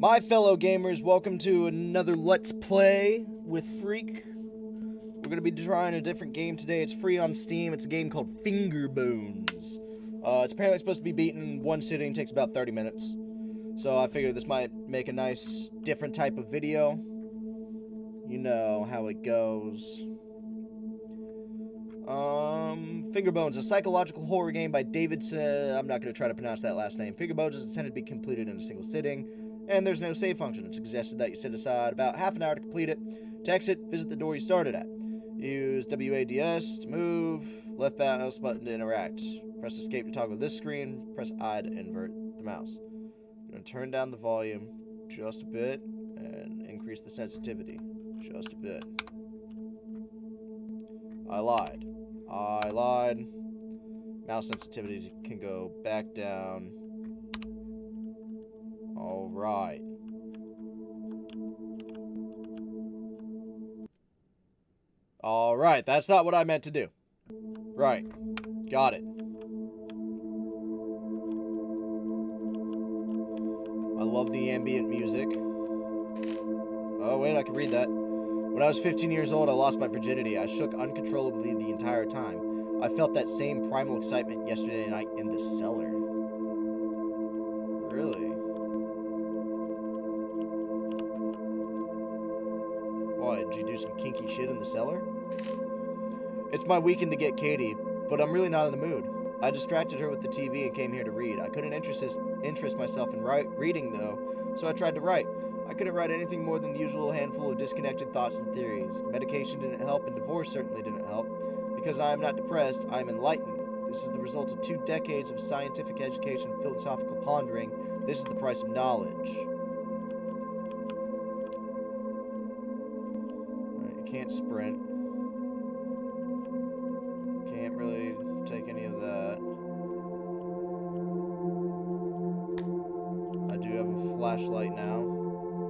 My fellow gamers, welcome to another Let's Play with Freak. We're going to be trying a different game today. It's free on Steam. It's a game called Fingerbones. It's apparently supposed to be beaten in one sitting. Takes about 30 minutes. So I figured this might make a nice, different type of video. You know how it goes. Fingerbones, a psychological horror game by David... I'm not going to try to pronounce that last name. Fingerbones is intended to be completed in a single sitting, and there's no save function. It's suggested that you set aside about half an hour to complete it. To exit, visit the door you started at. Use WADS to move, left mouse button to interact. Press escape to toggle this screen, press I to invert the mouse. I'm going to turn down the volume just a bit, and increase the sensitivity just a bit. I lied. Mouse sensitivity can go back down. Alright. Alright, that's not what I meant to do. Right. Got it. I love the ambient music. Oh, wait, I can read that. When I was 15 years old, I lost my virginity. I shook uncontrollably the entire time. I felt that same primal excitement yesterday night in the cellar. Really? Why, did you do some kinky shit in the cellar? It's my weekend to get Katie, but I'm really not in the mood. I distracted her with the TV and came here to read. I couldn't interest myself in reading, though, so I tried to write. I couldn't write anything more than the usual handful of disconnected thoughts and theories. Medication didn't help, and divorce certainly didn't help. Because I am not depressed, I am enlightened. This is the result of 2 decades of scientific education and philosophical pondering. This is the price of knowledge. Alright, you can't sprint. Can't really take any of that. I do have a flashlight now.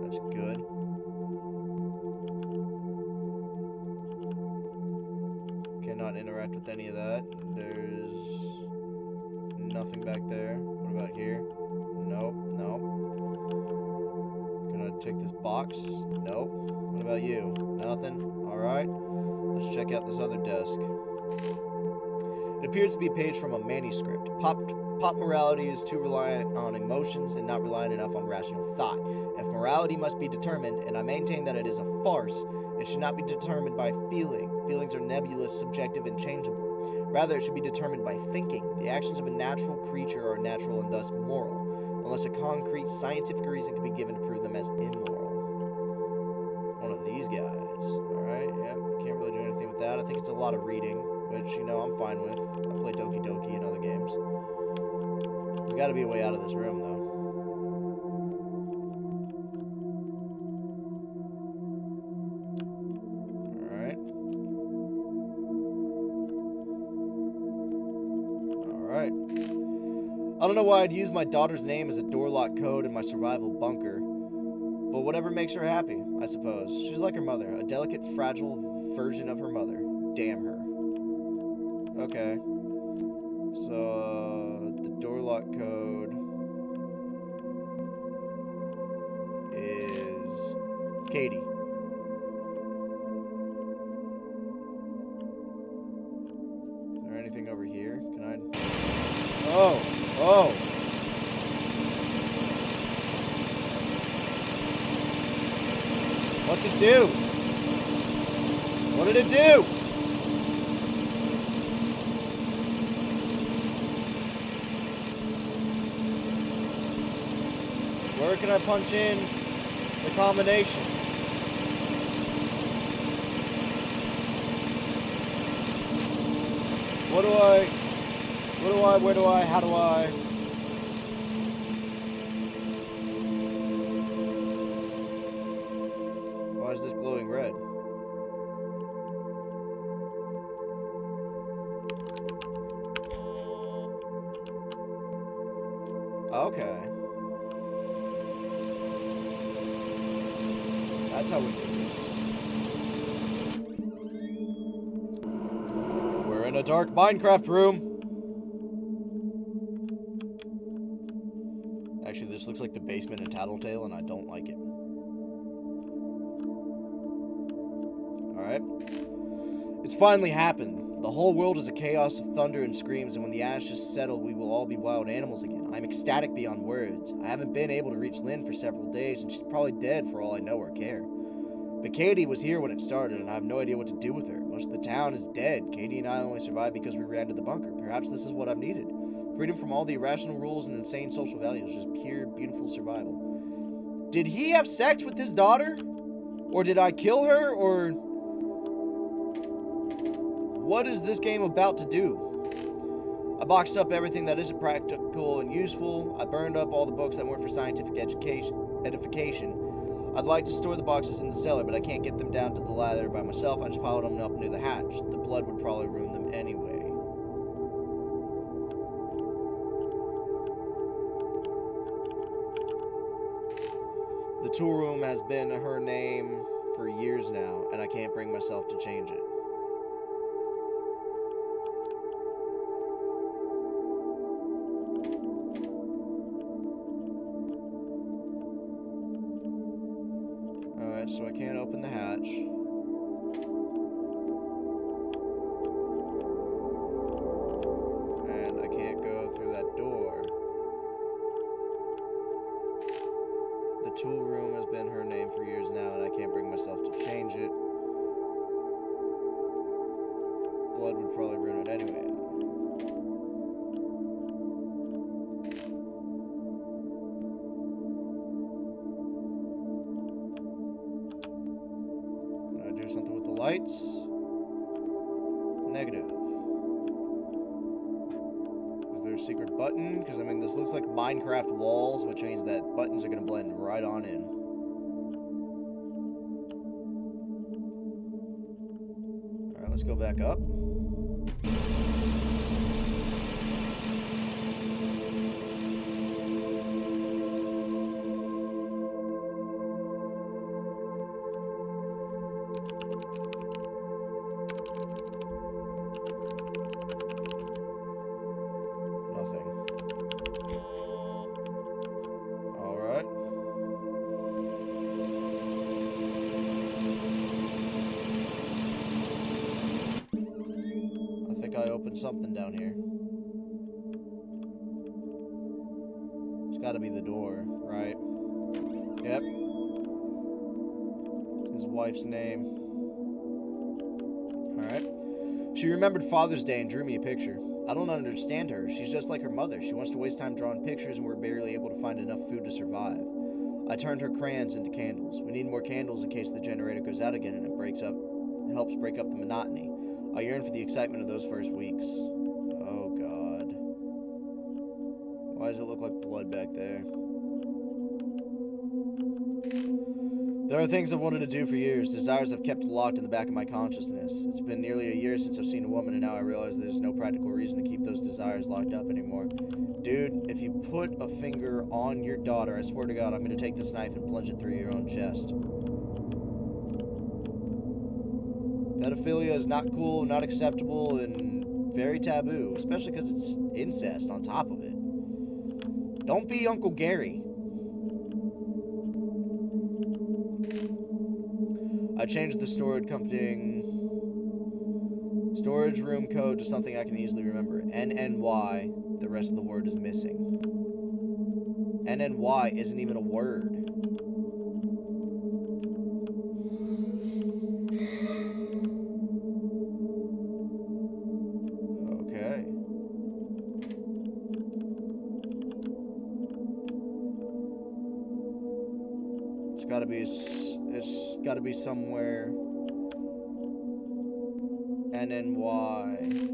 That's good. Cannot interact with any of that. There's nothing back there. What about here? Nope, nope. Gonna take this box? Nope. What about you? Nothing? Alright. Let's check out this other desk. It appears to be a page from a manuscript. Pop morality is too reliant on emotions and not reliant enough on rational thought. If morality must be determined, and I maintain that it is a farce, it should not be determined by feeling. Feelings are nebulous, subjective, and changeable. Rather, it should be determined by thinking. The actions of a natural creature are natural and thus moral, unless a concrete scientific reason can be given to prove them as immoral. One of these guys. Alright, yeah, can't really do anything with that. I think it's a lot of reading, which, you know, I'm fine with. I play Doki Doki and other games. There's got to be a way out of this room, though. Alright. Alright. I don't know why I'd use my daughter's name as a door lock code in my survival bunker, but whatever makes her happy, I suppose. She's like her mother, a delicate, fragile version of her mother. Damn her. Okay. So, the door lock code is Katie. Is there anything over here? Can I... Oh! Oh! What's it do? What did it do? Where can I punch in the combination? How do I? Why is this glowing red? Okay. That's how we do this. We're in a dark Minecraft room. Actually, this looks like the basement in Tattletale, and I don't like it. Alright. It's finally happened. The whole world is a chaos of thunder and screams, and when the ashes settle, we will all be wild animals again. I'm ecstatic beyond words. I haven't been able to reach Lynn for several days, and she's probably dead for all I know or care. But Katie was here when it started, and I have no idea what to do with her. Most of the town is dead. Katie and I only survived because we ran to the bunker. Perhaps this is what I've needed. Freedom from all the irrational rules and insane social values. Just pure, beautiful survival. Did he have sex with his daughter? Or did I kill her? Or... what is this game about to do? I boxed up everything that isn't practical and useful. I burned up all the books that weren't for scientific edification. I'd like to store the boxes in the cellar, but I can't get them down to the ladder by myself. I just piled them up near the hatch. The blood would probably ruin them anyway. The tool room has been her name for years now, and I can't bring myself to change it. So I can't open the hatch. And I can't go through that door. The tool room has been her name for years now, and I can't bring myself to change it. Blood would probably ruin it anyway. Something with the lights. Negative. Is there a secret button? Because, I mean, this looks like Minecraft walls, which means that buttons are going to blend right on in. Alright, let's go back up. Something down here. It's got to be the door, right? Yep. His wife's name. Alright. She remembered Father's Day and drew me a picture. I don't understand her. She's just like her mother. She wants to waste time drawing pictures, and we're barely able to find enough food to survive. I turned her crayons into candles. We need more candles in case the generator goes out again and it helps break up the monotony. I yearn for the excitement of those first weeks. Oh, God. Why does it look like blood back there? There are things I've wanted to do for years, desires I've kept locked in the back of my consciousness. It's been nearly a year since I've seen a woman, and now I realize there's no practical reason to keep those desires locked up anymore. Dude, if you put a finger on your daughter, I swear to God, I'm going to take this knife and plunge it through your own chest. Pedophilia is not cool, not acceptable, and very taboo, especially because it's incest on top of it. Don't be Uncle Gary. I changed the storage room code to something I can easily remember. NNY. The rest of the word is missing. NNY isn't even a word. Okay. It's gotta be somewhere. NNY.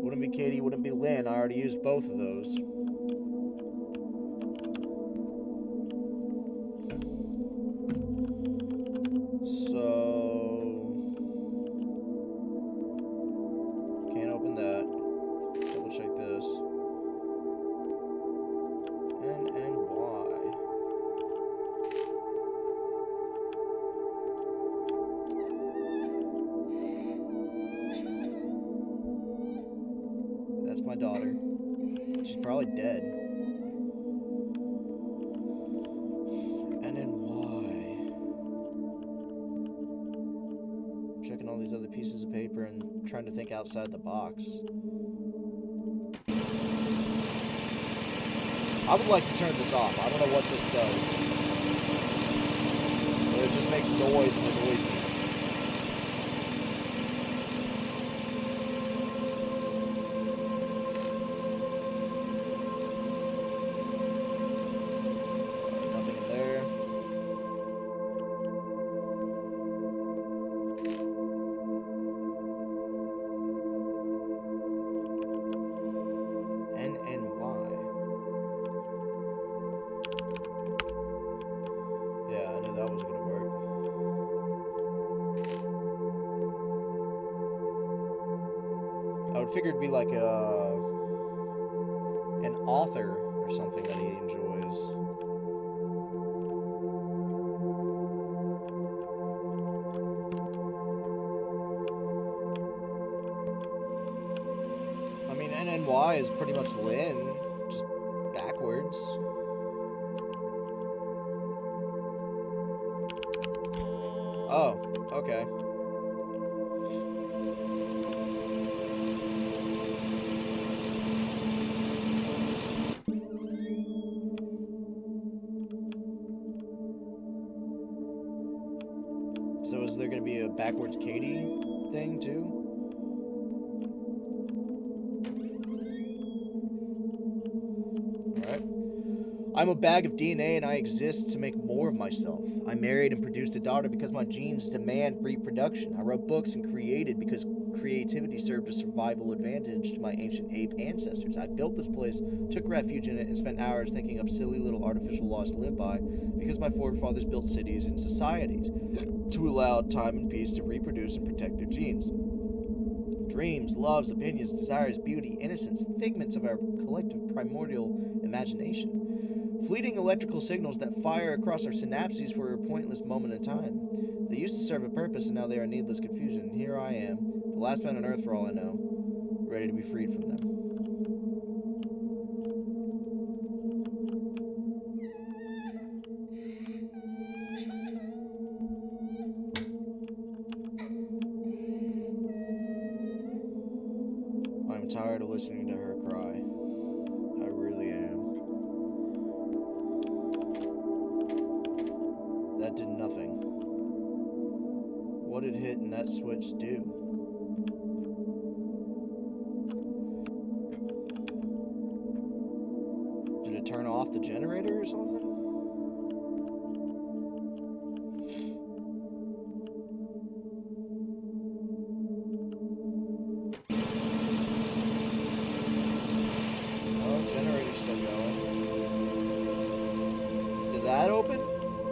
Wouldn't be Katie, wouldn't be Lynn. I already used both of those. So... can't open that. Double check this. NNY. That's my daughter. She's probably dead. And then why? Checking all these other pieces of paper and trying to think outside the box. I would like to turn this off. I don't know what this does. But it just makes noise and annoys me. Nothing in there. NNY. Yeah, I knew that was gonna work. I would figure it'd be like an author or something that he enjoys. I mean, NNY is pretty much Lynn, just backwards. Oh, okay. So is there going to be a backwards Katie thing too? Alright. I'm a bag of DNA and I exist to make more of myself. I married and produced a daughter because my genes demand reproduction. I wrote books and created because creativity served a survival advantage to my ancient ape ancestors. I built this place, took refuge in it, and spent hours thinking up silly little artificial laws to live by because my forefathers built cities and societies to allow time and peace to reproduce and protect their genes. Dreams, loves, opinions, desires, beauty, innocence, figments of our collective primordial imagination. Fleeting electrical signals that fire across our synapses for a pointless moment in time. They used to serve a purpose and now they are needless confusion. And here I am, the last man on earth for all I know, ready to be freed from them. I'm tired of listening to her cry. I really am. That did nothing. What did hitting that switch do? Did it turn off the generator or something? Oh, generator's still going. Did that open?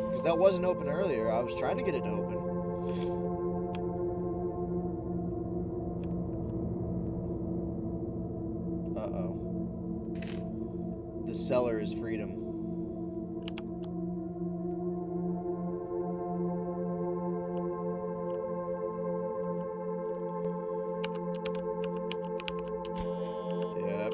Because that wasn't open earlier. I was trying to get it to open. Uh-oh. The cellar is freedom. Yep.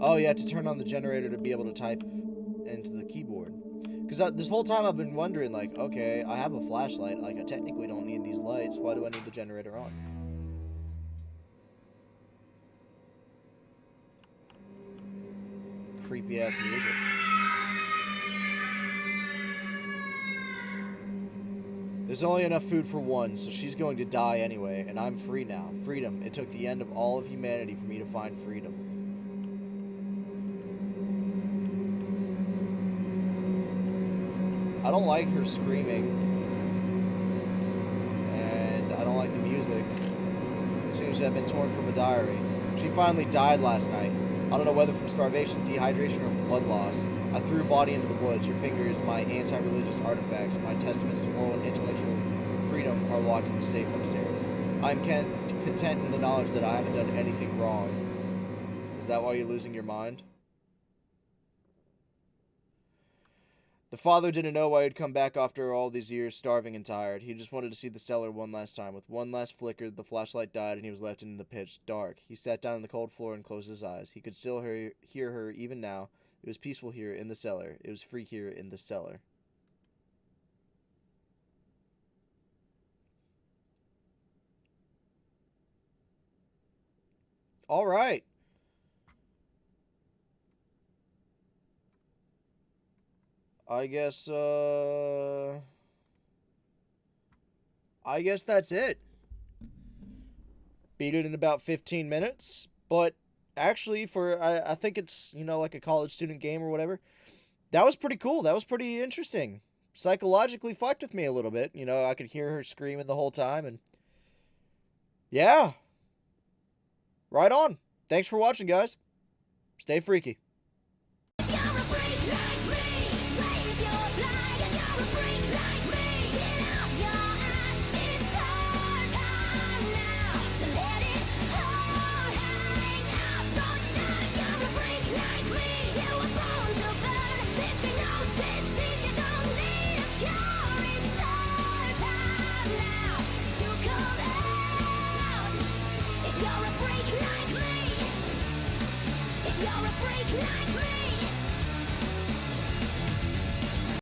Oh, yeah, to turn on the generator to be able to type into the keyboard. Because this whole time I've been wondering, like, okay, I have a flashlight. Like, I technically don't need these lights. Why do I need the generator on? Creepy-ass music. There's only enough food for one, so she's going to die anyway, and I'm free now. Freedom. It took the end of all of humanity for me to find freedom. I don't like her screaming, and I don't like the music. Seems to have been torn from a diary. She finally died last night. I don't know whether from starvation, dehydration, or blood loss. I threw her body into the woods. Her fingers, my anti-religious artifacts, my testaments to moral and intellectual freedom are locked in the safe upstairs. I'm content in the knowledge that I haven't done anything wrong. Is that why you're losing your mind? The father didn't know why he'd come back after all these years, starving and tired. He just wanted to see the cellar one last time. With one last flicker, the flashlight died and he was left in the pitch dark. He sat down on the cold floor and closed his eyes. He could still hear her even now. It was peaceful here in the cellar. It was free here in the cellar. All right. I guess that's it. Beat it in about 15 minutes, but actually I think it's, like a college student game or whatever. That was pretty cool. That was pretty interesting. Psychologically fucked with me a little bit. I could hear her screaming the whole time, and yeah. Right on. Thanks for watching, guys. Stay freaky.